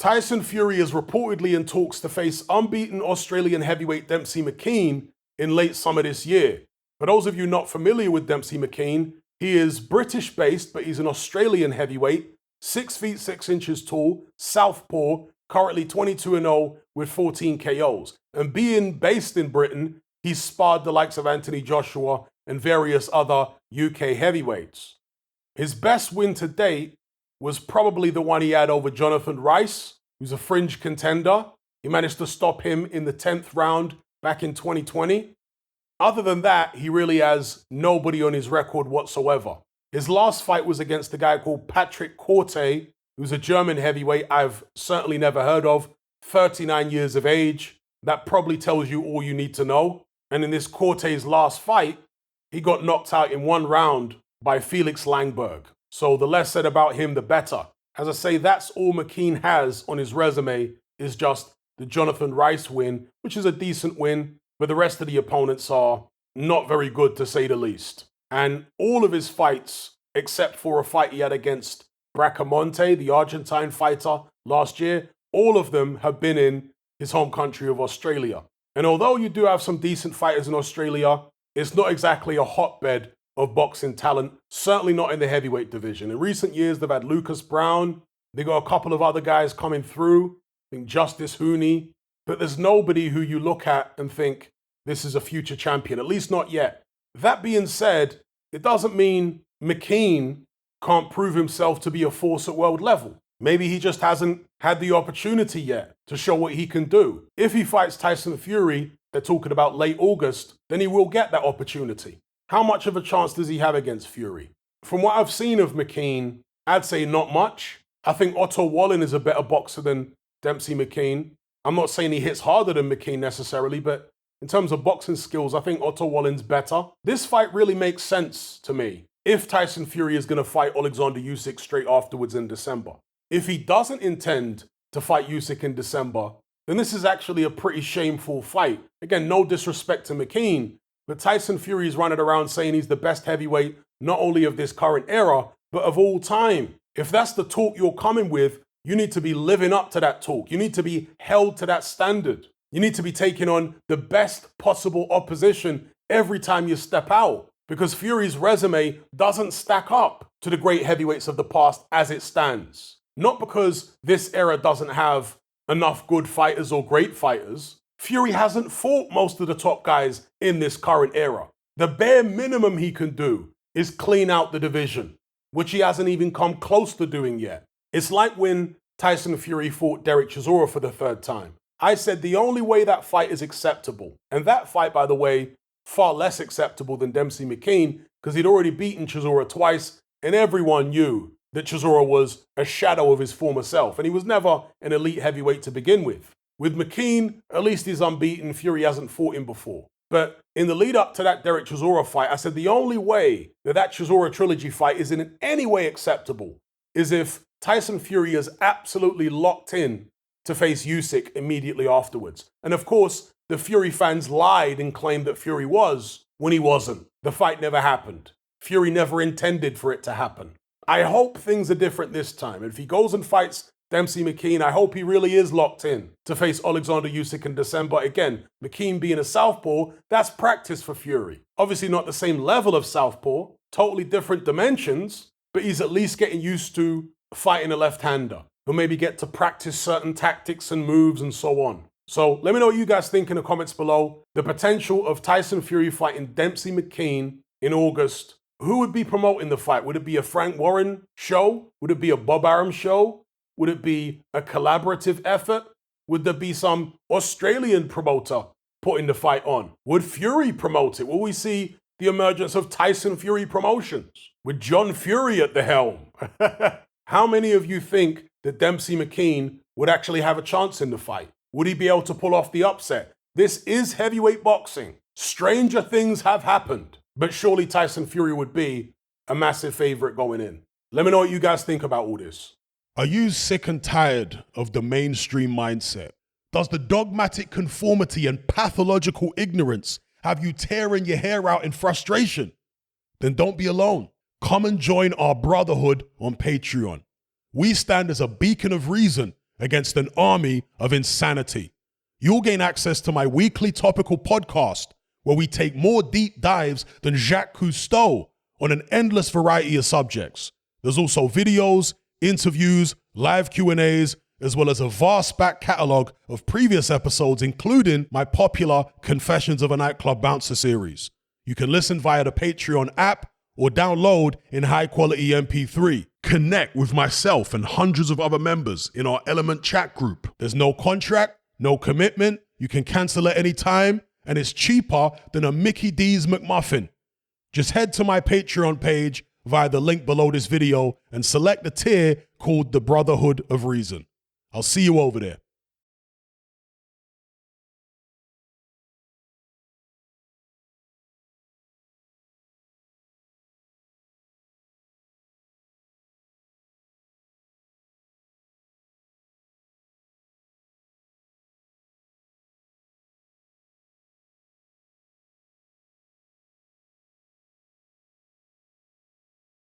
Tyson Fury is reportedly in talks to face unbeaten Australian heavyweight Dempsey Mckean in late summer this year. For those of you not familiar with Dempsey Mckean, he is British-based, but he's an Australian heavyweight, 6 feet 6 inches tall, southpaw, currently 22-0 with 14 KOs. And being based in Britain, he's sparred the likes of Anthony Joshua and various other UK heavyweights. His best win to date was probably the one he had over Jonathan Rice, who's a fringe contender. He managed to stop him in the 10th round back in 2020. Other than that, he really has nobody on his record whatsoever. His last fight was against a guy called Patrick Corte, who's a German heavyweight I've certainly never heard of, 39 years of age. That probably tells you all you need to know. And in this Corte's last fight, he got knocked out in 1 round by Felix Langberg. So the less said about him, the better. As I say, that's all Mckean has on his resume, is just the Jonathan Rice win, which is a decent win, but the rest of the opponents are not very good, to say the least. And all of his fights, except for a fight he had against Bracamonte, the Argentine fighter, last year, all of them have been in his home country of Australia. And although you do have some decent fighters in Australia, it's not exactly a hotbed of boxing talent, certainly not in the heavyweight division. In recent years, they've had Lucas Brown. They got a couple of other guys coming through, I think Justice Hooney, but there's nobody who you look at and think this is a future champion, at least not yet. That being said, it doesn't mean Mckean can't prove himself to be a force at world level. Maybe he just hasn't had the opportunity yet to show what he can do. If he fights Tyson Fury, they're talking about late August, then he will get that opportunity. How much of a chance does he have against Fury? From what I've seen of Mckean, I'd say not much. I think Otto Wallin is a better boxer than Dempsey Mckean. I'm not saying he hits harder than Mckean necessarily, but in terms of boxing skills, I think Otto Wallin's better. This fight really makes sense to me if Tyson Fury is going to fight Alexander Usyk straight afterwards in December. If he doesn't intend to fight Usyk in December, then this is actually a pretty shameful fight. Again, no disrespect to Mckean, but Tyson Fury is running around saying he's the best heavyweight, not only of this current era, but of all time. If that's the talk you're coming with, you need to be living up to that talk. You need to be held to that standard. You need to be taking on the best possible opposition every time you step out, because Fury's resume doesn't stack up to the great heavyweights of the past as it stands. Not because this era doesn't have enough good fighters or great fighters. Fury hasn't fought most of the top guys in this current era. The bare minimum he can do is clean out the division, which he hasn't even come close to doing yet. It's like when Tyson Fury fought Derek Chisora for the 3rd time. I said the only way that fight is acceptable, and that fight, by the way, far less acceptable than Dempsey Mckean, because he'd already beaten Chisora twice, and everyone knew that Chisora was a shadow of his former self, and he was never an elite heavyweight to begin with. With Mckean, at least he's unbeaten. Fury hasn't fought him before. But in the lead up to that Derek Chisora fight, I said the only way that Chisora trilogy fight is in any way acceptable is if Tyson Fury is absolutely locked in to face Usyk immediately afterwards. And of course, the Fury fans lied and claimed that Fury was when he wasn't. The fight never happened. Fury never intended for it to happen. I hope things are different this time. If he goes and fights Dempsey Mckean, I hope he really is locked in to face Alexander Usyk in December. Again, Mckean being a southpaw, that's practice for Fury. Obviously not the same level of southpaw, totally different dimensions, but he's at least getting used to fighting a left-hander. He'll maybe get to practice certain tactics and moves and so on. So let me know what you guys think in the comments below. The potential of Tyson Fury fighting Dempsey Mckean in August. Who would be promoting the fight? Would it be a Frank Warren show? Would it be a Bob Arum show? Would it be a collaborative effort? Would there be some Australian promoter putting the fight on? Would Fury promote it? Will we see the emergence of Tyson Fury Promotions with John Fury at the helm? How many of you think that Dempsey Mckean would actually have a chance in the fight? Would he be able to pull off the upset? This is heavyweight boxing. Stranger things have happened, but surely Tyson Fury would be a massive favorite going in. Let me know what you guys think about all this. Are you sick and tired of the mainstream mindset? Does the dogmatic conformity and pathological ignorance have you tearing your hair out in frustration? Then don't be alone. Come and join our brotherhood on Patreon. We stand as a beacon of reason against an army of insanity. You'll gain access to my weekly topical podcast, where we take more deep dives than Jacques Cousteau on an endless variety of subjects. There's also videos, interviews, live Q&As, as well as a vast back catalogue of previous episodes, including my popular Confessions of a Nightclub Bouncer series. You can listen via the Patreon app or download in high-quality MP3. Connect with myself and hundreds of other members in our Element chat group. There's no contract, no commitment, you can cancel at any time, and it's cheaper than a Mickey D's McMuffin. Just head to my Patreon page via the link below this video and select the tier called the Brotherhood of Reason. I'll see you over there.